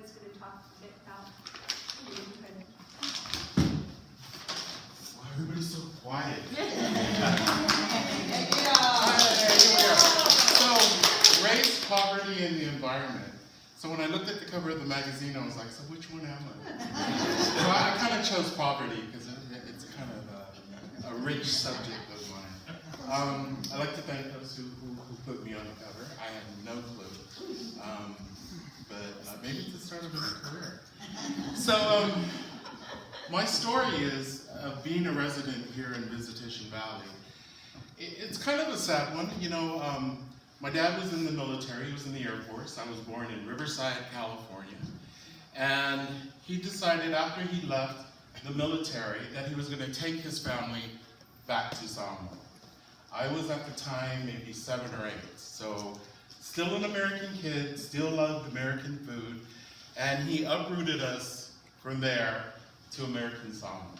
is going to talk a bit about. Wow, everybody's so quiet. So, race, poverty, and the environment. So when I looked at the cover of the magazine, I was like, so which one am I? So I kind of chose poverty because it's kind of a rich subject of mine. I'd like to thank those who put me on the cover. I have no clue. But maybe it's the start of a new career. So my story is being a resident here in Visitation Valley. It's kind of a sad one. You know, my dad was in the military. He was in the Air Force. I was born in Riverside, California. And he decided after he left the military that he was going to take his family back to Samoa. I was at the time maybe 7 or 8. So still an American kid, still loved American food. And he uprooted us from there to American Samoa.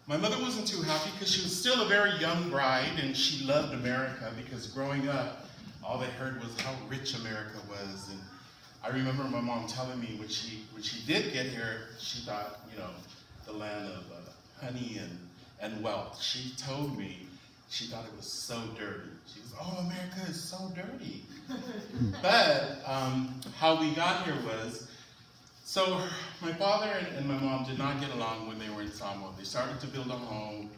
My mother wasn't too happy because she was still a very young bride and she loved America because growing up, all they heard was how rich America was. And I remember my mom telling me when she did get here, she thought, you know, the land of honey and wealth. She told me she thought it was so dirty. She was, oh, America is so dirty. But how we got here was, so my father and my mom did not get along when they were in Samoa. They started to build a home.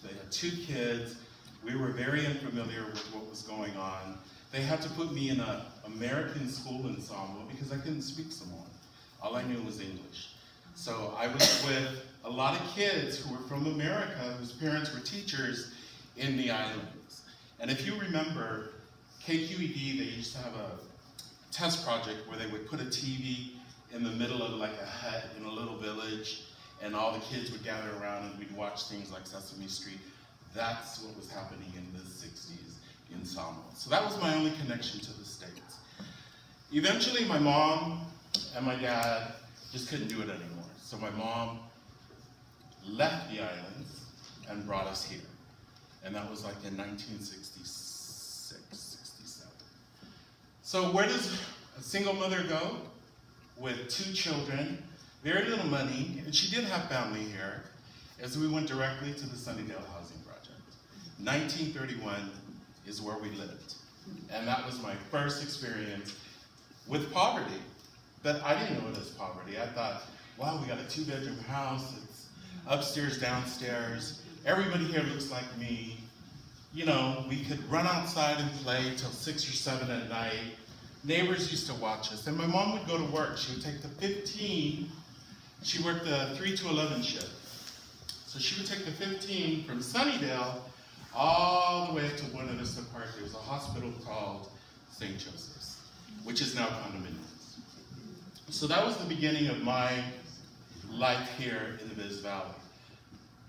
They had 2 kids. We were very unfamiliar with what was going on. They had to put me in an American school in Samoa because I couldn't speak Samoan. All I knew was English. So I was with a lot of kids who were from America whose parents were teachers in the islands. And if you remember, KQED, they used to have a test project where they would put a TV in the middle of like a hut in a little village, and all the kids would gather around and we'd watch things like Sesame Street. That's what was happening in the 60s in Samoa. So that was my only connection to the States. Eventually my mom and my dad just couldn't do it anymore. So my mom left the islands and brought us here. And that was like in 1966, 67. So where does a single mother go with 2 children, very little money, and she did have family here, as we went directly to the Sunnydale Housing Project. 1931 is where we lived. And that was my first experience with poverty. But I didn't know it as poverty. I thought, wow, we got a 2-bedroom house, it's upstairs, downstairs, everybody here looks like me. You know, we could run outside and play till 6 or 7 at night. Neighbors used to watch us. And my mom would go to work. She would take the 15, she worked the 3 to 11 shift. So she would take the 15 from Sunnydale all the way up to Buena Vista Park. There was a hospital called St. Joseph's, which is now condominiums. So that was the beginning of my life here in the Viz Valley.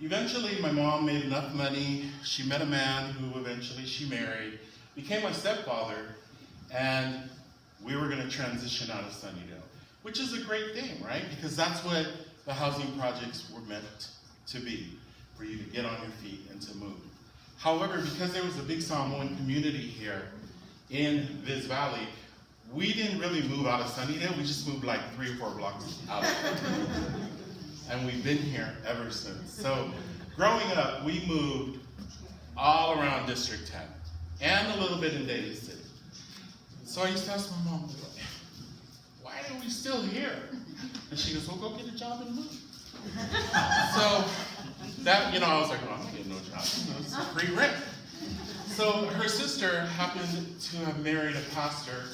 Eventually, my mom made enough money. She met a man who eventually she married, became my stepfather, and we were going to transition out of Sunnydale, which is a great thing, right? Because that's what the housing projects were meant to be, for you to get on your feet and to move. However, because there was a big Samoan community here in Viz Valley, we didn't really move out of Sunnydale. We just moved like 3 or 4 blocks out. And we've been here ever since. So growing up, we moved all around District 10 and a little bit in Daly City. So I used to ask my mom, why are we still here? And she goes, well, go get a job and move. So that, you know, I was like, well, I'm not getting no job. It's free rent. So her sister happened to have married a pastor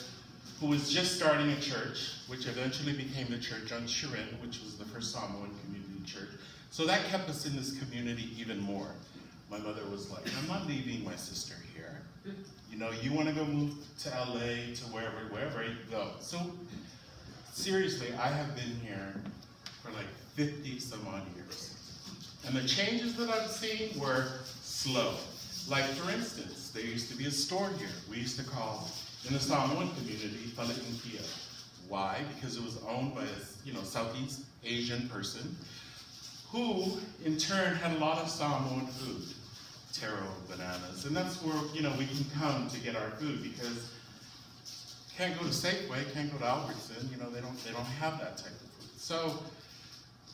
who was just starting a church, which eventually became the church on Shirin, which was the first Samoan community church. So that kept us in this community even more. My mother was like, I'm not leaving my sister here. You know, you want to go move to LA, to wherever you go. So seriously, I have been here for like 50 some odd years. And the changes that I've seen were slow. Like for instance, there used to be a store here. We used to call, in the Samoan community, Pali'inkia. Why? Because it was owned by a Southeast Asian person who, in turn, had a lot of Samoan food. Taro, bananas, and that's where we can come to get our food because Can't go to Safeway, can't go to Albertson, you know, they don't have that type of food. So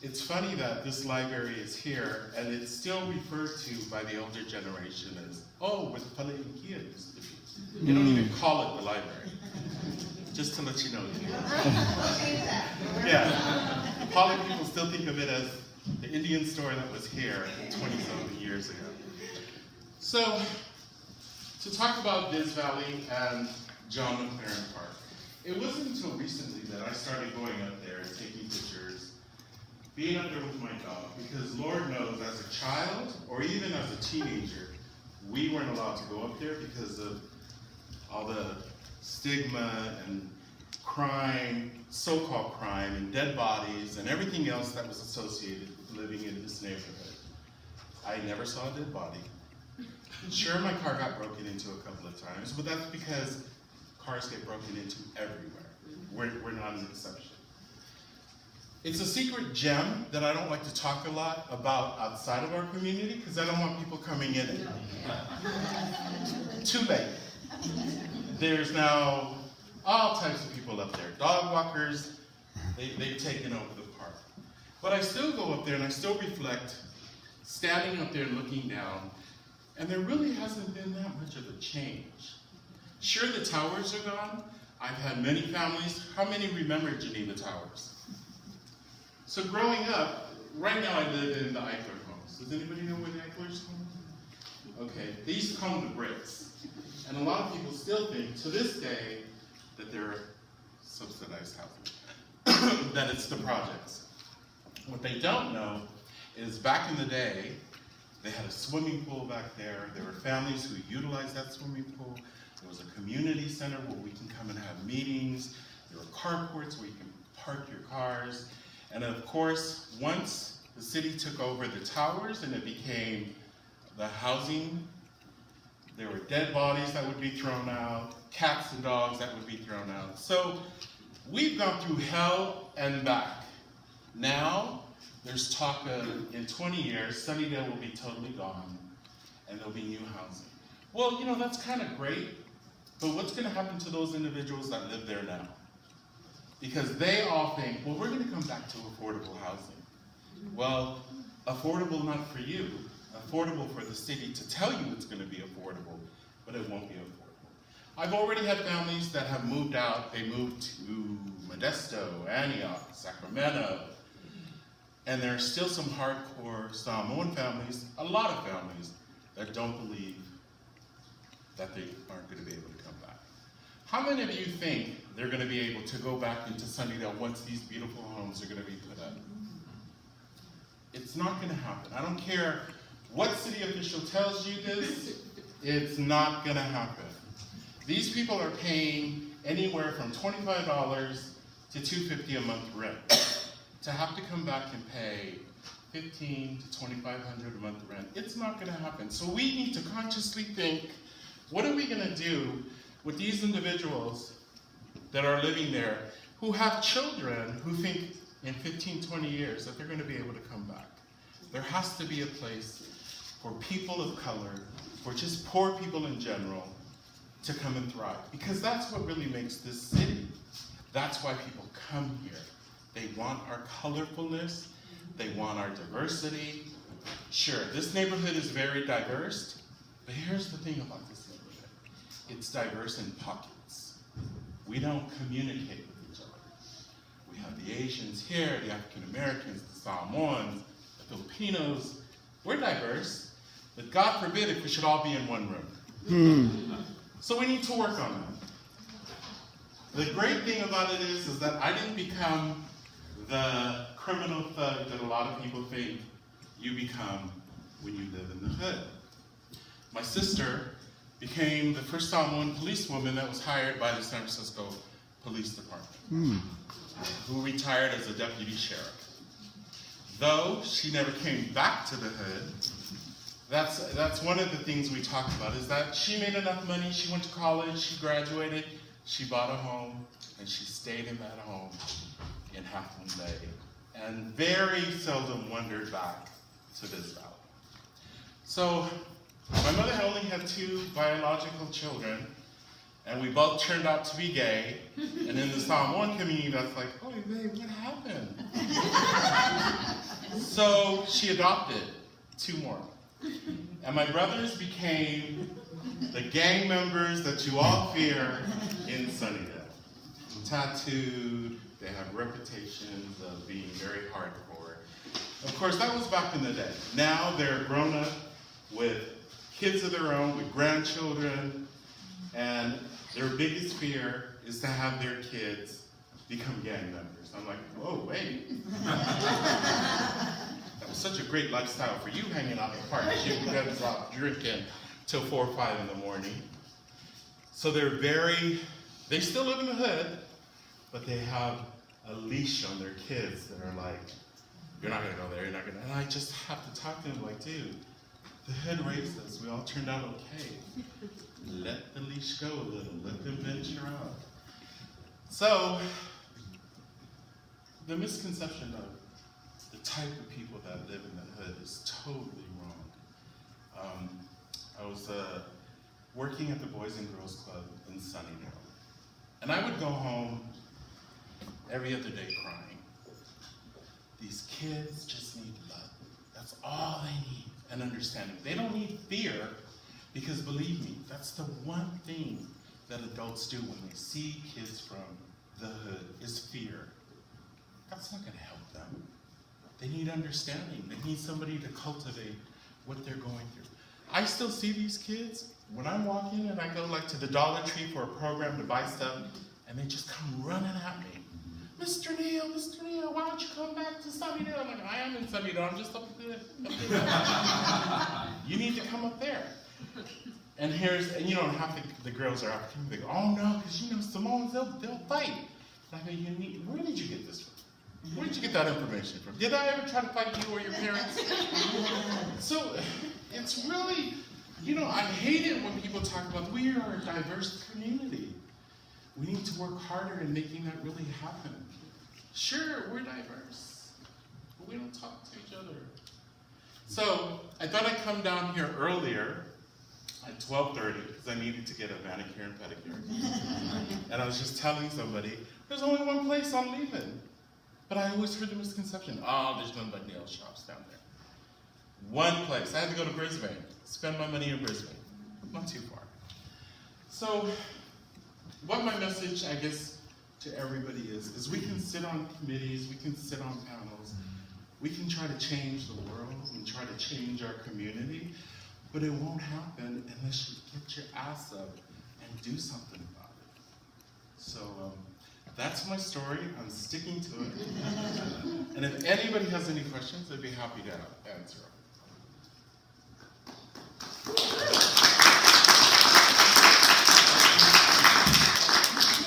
it's funny that this library is here, and it's still referred to by the older generation as, oh, where the Paleokia used to be. You don't even call it the library. Just to let you know. Yeah. Poly people still think of it as the Indian store that was here 20-something years ago. So, to talk about Diz Valley and John McLaren Park, it wasn't until recently that I started going up there and taking pictures, being up there with my dog, because Lord knows, as a child, or even as a teenager, we weren't allowed to go up there because of all the stigma and crime, so-called crime, and dead bodies, and everything else that was associated with living in this neighborhood. I never saw a dead body. Sure, my car got broken into a couple of times, but that's because cars get broken into everywhere. We're not an exception. It's a secret gem that I don't like to talk a lot about outside of our community because I don't want people coming in it. Too late. There's now all types of people up there. Dog walkers, they've taken over the park. But I still go up there and I still reflect, standing up there looking down, and there really hasn't been that much of a change. Sure, the towers are gone. I've had many families. How many remember Geneva Towers? So growing up, right now I live in the Eichler homes. Does anybody know where the Eichlers come? Okay, they used to call them the bricks. And a lot of people still think, to this day, that they're subsidized housing, that it's the projects. What they don't know is back in the day, they had a swimming pool back there. There were families who utilized that swimming pool. There was a community center where we can come and have meetings. There were carports where you can park your cars. And of course, once the city took over the towers and it became the housing, there were dead bodies that would be thrown out, cats and dogs that would be thrown out. So we've gone through hell and back. Now, there's talk of, in 20 years, Sunnydale will be totally gone, and there'll be new housing. Well, you know, that's kind of great, but what's going to happen to those individuals that live there now? Because they all think, well, we're going to come back to affordable housing. Well, affordable not for you, affordable for the city to tell you it's going to be affordable, but it won't be affordable. I've already had families that have moved out. They moved to Modesto, Antioch, Sacramento, and there are still some hardcore Samoan families, a lot of families, that don't believe that they aren't going to be able to come back. How many of you think they're going to be able to go back into Sunnydale once these beautiful homes are going to be put up? It's not going to happen. I don't care what city official tells you this, it's not going to happen. These people are paying anywhere from $25 to $250 a month rent. To have to come back and pay $1,500 to $2,500 a month rent, it's not going to happen. So we need to consciously think, what are we going to do with these individuals that are living there who have children who think in 15, 20 years that they're going to be able to come back? There has to be a place for people of color, for just poor people in general, to come and thrive. Because that's what really makes this city. That's why people come here. They want our colorfulness. They want our diversity. Sure, this neighborhood is very diverse, but here's the thing about this neighborhood. It's diverse in pockets. We don't communicate with each other. We have the Asians here, the African Americans, the Samoans, the Filipinos. We're diverse, but God forbid if we should all be in one room. So we need to work on that. The great thing about it is that I didn't become the criminal thug that a lot of people think you become when you live in the hood. My sister became the first Samoan policewoman that was hired by the San Francisco Police Department, who retired as a deputy sheriff. Though she never came back to the hood, that's one of the things we talk about, is that she made enough money, she went to college, she graduated, she bought a home, and she stayed in that home in Half Moon Bay, and very seldom wandered back to this valley. So my mother only had 2 biological children, And we both turned out to be gay. And in the Psalm 1 community, that's like, oh, babe, what happened? So she adopted 2 more. And my brothers became the gang members that you all fear in Sunnydale. Tattooed, they have reputations of being very hardcore. Of course, that was back in the day. Now they're grown up with kids of their own, with grandchildren, and their biggest fear is to have their kids become gang members. I'm like, whoa, wait. That was such a great lifestyle for you hanging out in the park. You guys out drinking till 4 or 5 in the morning. So they still live in the hood, but they have a leash on their kids that are like, you're not gonna go there, you're not gonna, and I just have to talk to them like, dude, the hood raised us, we all turned out okay. Let the leash go a little, let them venture out. So, the misconception of the type of people that live in the hood is totally wrong. I was working at the Boys and Girls Club in Sunnydale, and I would go home every other day crying. These kids just need love. That's all they need, and understanding. They don't need fear, because believe me, that's the one thing that adults do when they see kids from the hood is fear. That's not gonna help them. They need understanding. They need somebody to cultivate what they're going through. I still see these kids when I'm walking and I go like to the Dollar Tree for a program to buy stuff, and they just come running at me. Mr. Neal, why don't you come back to Sunnydale? I'm like, I am in Sunnydale, I'm just up there. You need to come up there. And you know, half the girls are African. They go, oh no, because you know, Samoans, they'll fight. And I go, where did you get this from? Where did you get that information from? Did I ever try to fight you or your parents? So, it's really, you know, I hate it when people talk about, we are a diverse community. We need to work harder in making that really happen. Sure, we're diverse, but we don't talk to each other. So, I thought I'd come down here earlier at 12:30 because I needed to get a manicure and pedicure. And I was just telling somebody, there's only one place I'm leaving. But I always heard the misconception, oh, there's no but nail shops down there. One place. I had to go to Brisbane, spend my money in Brisbane. Not too far. So, what my message, I guess, to everybody is we can sit on committees, we can sit on panels, we can try to change the world and try to change our community, but it won't happen unless you get your ass up and do something about it. So, that's my story. I'm sticking to it. And if anybody has any questions, I'd be happy to answer them.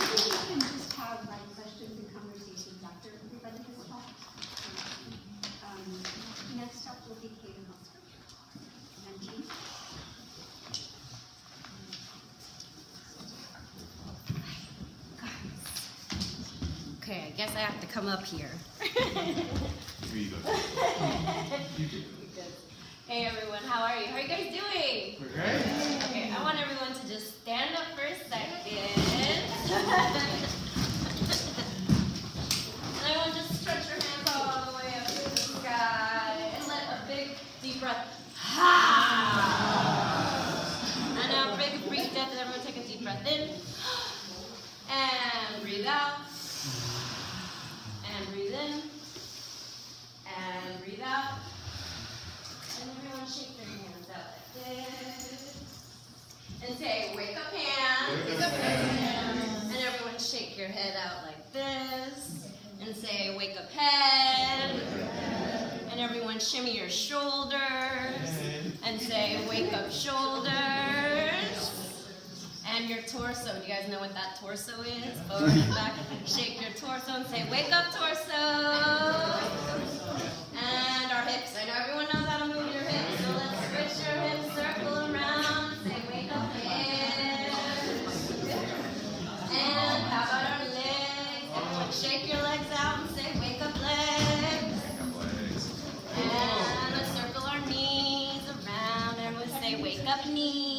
Maybe we can just have like questions and conversations after everybody has talked. Next up will be Kate and Oscar. And Keith. Okay, I guess I have to come up here. Hey everyone, how are you? How are you guys doing? We're great. Okay, I want everyone to just stand up for a second. And I want to just stretch your hands all the way up to the sky and let a big deep breath. And now big brief breath, and everyone take a deep breath in. And breathe out. And breathe in. And breathe out. And everyone shake their hands out like this. And say, wake up hands. Wake up hands. And everyone shake your head out like this. And say, wake up head. And everyone shimmy your shoulders. And say, wake up shoulders. And your torso. Do you guys know what that torso is? Forward and back. Shake your torso and say, wake up torso. And our hips. I know everyone knows how to move your hips. So let's switch your hips, circle around. Say, wake up hips. And how about our legs? Everyone shake your legs out and say, wake up legs. And let's circle our knees around. Everyone say, wake up knees.